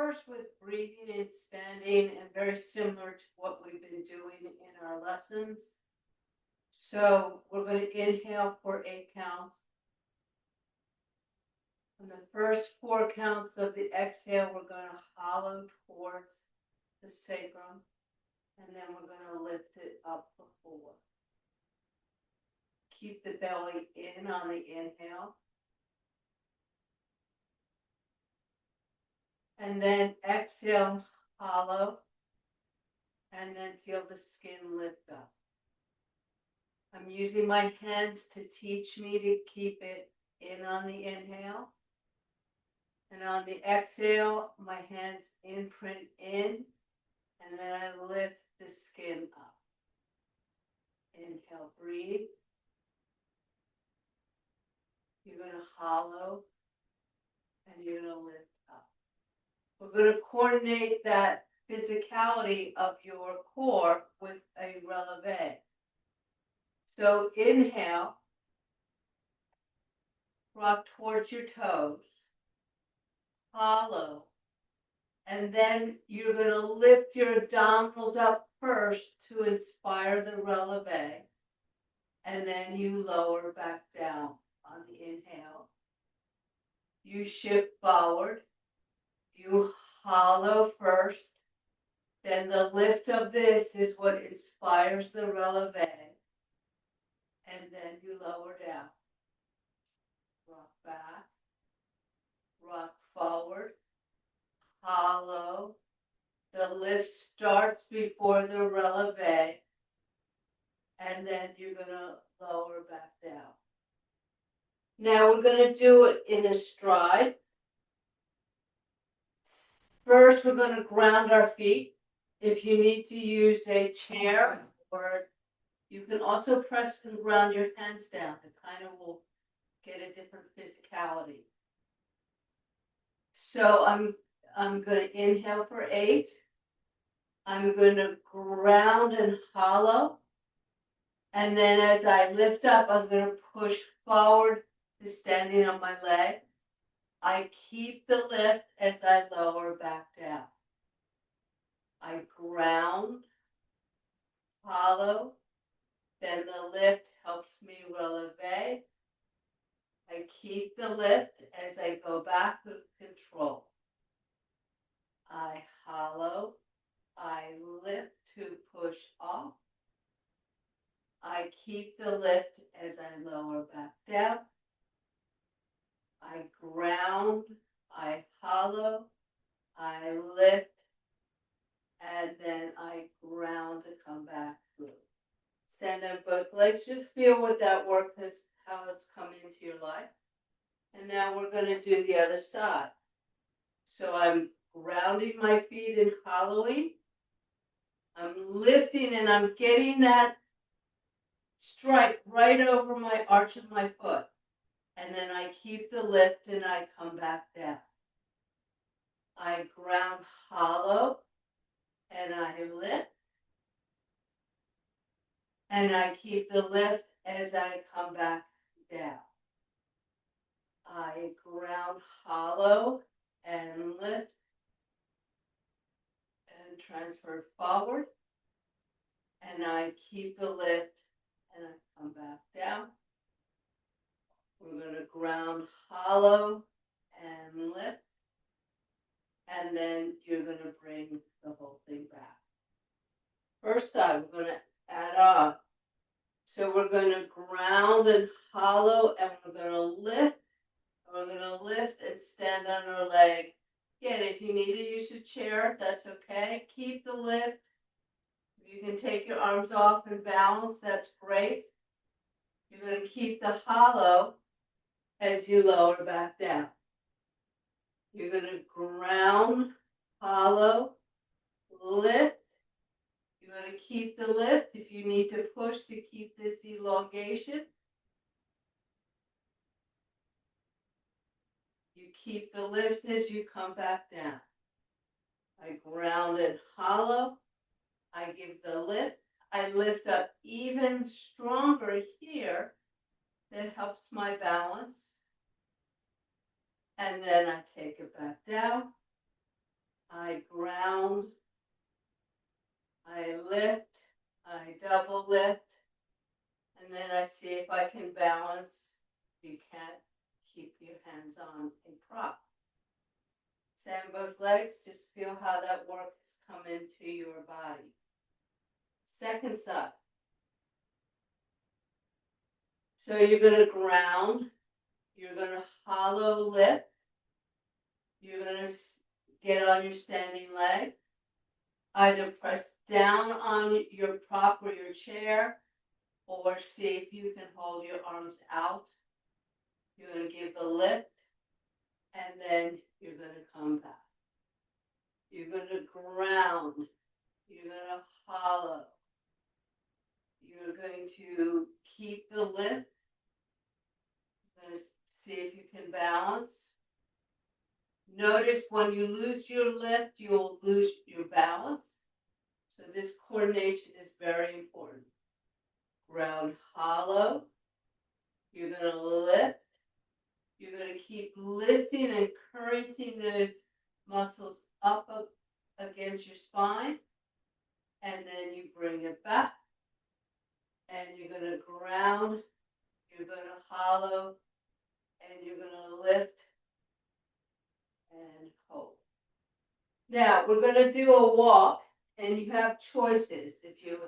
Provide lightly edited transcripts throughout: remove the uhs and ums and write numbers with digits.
first with breathing and standing, and very similar to what we've been doing in our lessons. So we're going to inhale for 8 counts. On the first 4 counts of the exhale, we're going to hollow towards the sacrum, and then we're going to lift it up for 4. Keep the belly in on the inhale. And then exhale, hollow, and then feel the skin lift up. I'm using my hands to teach me to keep it in on the inhale. And on the exhale, my hands imprint in, and then I lift the skin up. Inhale, breathe. You're going to hollow, and you're going to lift up. We're going to coordinate that physicality of your core with a releve. So inhale, rock towards your toes, hollow, and then you're going to lift your abdominals up first to inspire the releve, and then you lower back down on the inhale. You shift forward, you hollow first, then the lift of this is what inspires the releve, and then you lower down. Rock back, rock forward, hollow. The lift starts before the releve, and then you're going to lower back down. Now we're going to do it in a stride. First, we're going to ground our feet. If you need to use a chair, or you can also press and ground your hands down. It kind of will get a different physicality. So I'm going to inhale for 8. I'm going to ground and hollow. And then as I lift up, I'm going to push forward to standing on my leg. I keep the lift as I lower back down. I ground, hollow, then the lift helps me releve. I keep the lift as I go back with control. I hollow, I lift to push off. I keep the lift as I lower back down. I ground, I hollow, I lift, and then I ground to come back through. Stand on both legs. Just feel what that work has, how it's come into your life. And now we're going to do the other side. So I'm grounding my feet and hollowing. I'm lifting and I'm getting that strike right over my arch of my foot. And then I keep the lift and I come back down. I ground, hollow, and I lift. And I keep the lift as I come back down. I ground, hollow, and lift. And transfer forward. And I keep the lift and I come back down. We're going to ground, hollow, and lift. And then you're going to bring the whole thing back. First side, we're going to add on. So we're going to ground and hollow, and we're going to lift. We're going to lift and stand on our leg. Again, if you need to use a chair, that's okay. Keep the lift. If you can take your arms off and balance, that's great. You're going to keep the hollow as you lower back down. You're going to ground, hollow, lift. You're going to keep the lift if you need to push to keep this elongation. You keep the lift as you come back down. I ground and hollow. I give the lift. I lift up even stronger here. That helps my balance. And then I take it back down. I ground, I lift, I double lift, and then I see if I can balance. If you can't, keep your hands on a prop. Same both legs, just feel how that work has come into your body. Second side. So you're going to ground, you're going to hollow lift, you're going to get on your standing leg, either press down on your prop or your chair, or see if you can hold your arms out. You're going to give the lift, and then you're going to come back. You're going to ground, you're going to hollow, you're going to keep the lift. You're going to see if you can balance. Notice when you lose your lift, you'll lose your balance. So this coordination is very important. Ground, hollow. You're going to lift. You're going to keep lifting and currenting those muscles up against your spine. And then you bring it back. And you're going to ground. You're going to hollow. And you're going to lift and hold. Now, we're going to do a walk. And you have choices. If you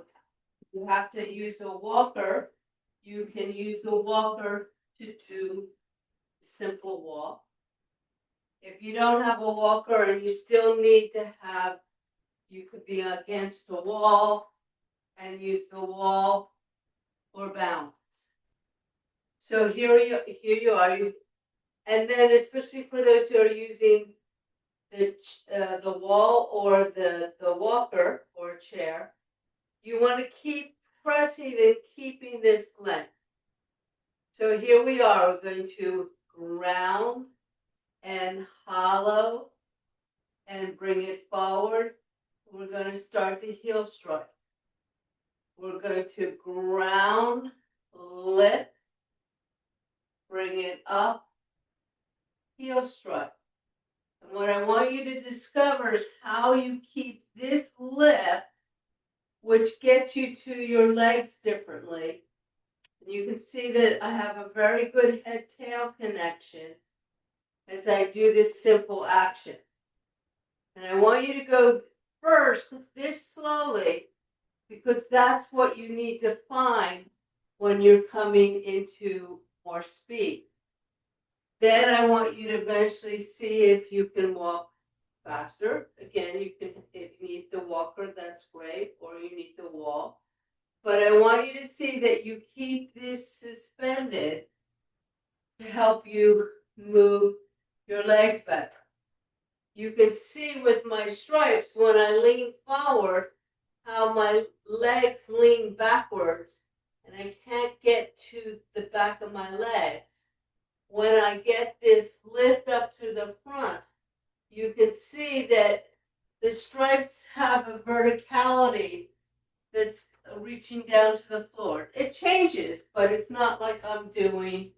have to use a walker, you can use a walker to do a simple walk. If you don't have a walker and you still need to have, you could be against the wall and use the wall or balance. So here you are. And then especially for those who are using the wall or the walker or chair, you want to keep pressing and keeping this length. So here we are. We're going to ground and hollow and bring it forward. We're going to start the heel strike. We're going to ground, lift, bring it up, heel strike. And what I want you to discover is how you keep this lift, which gets you to your legs differently. And you can see that I have a very good head-tail connection as I do this simple action. And I want you to go first this slowly, because that's what you need to find when you're coming into more speed. Then I want you to eventually see if you can walk faster. Again, you can, if you need the walker, that's great, or you need the wall. But I want you to see that you keep this suspended to help you move your legs better. You can see with my stripes, when I lean forward, how my legs lean backwards, and I can't get to the back of my legs. When I get this lift up to the front, you can see that the stripes have a verticality that's reaching down to the floor. It changes, but it's not like I'm doing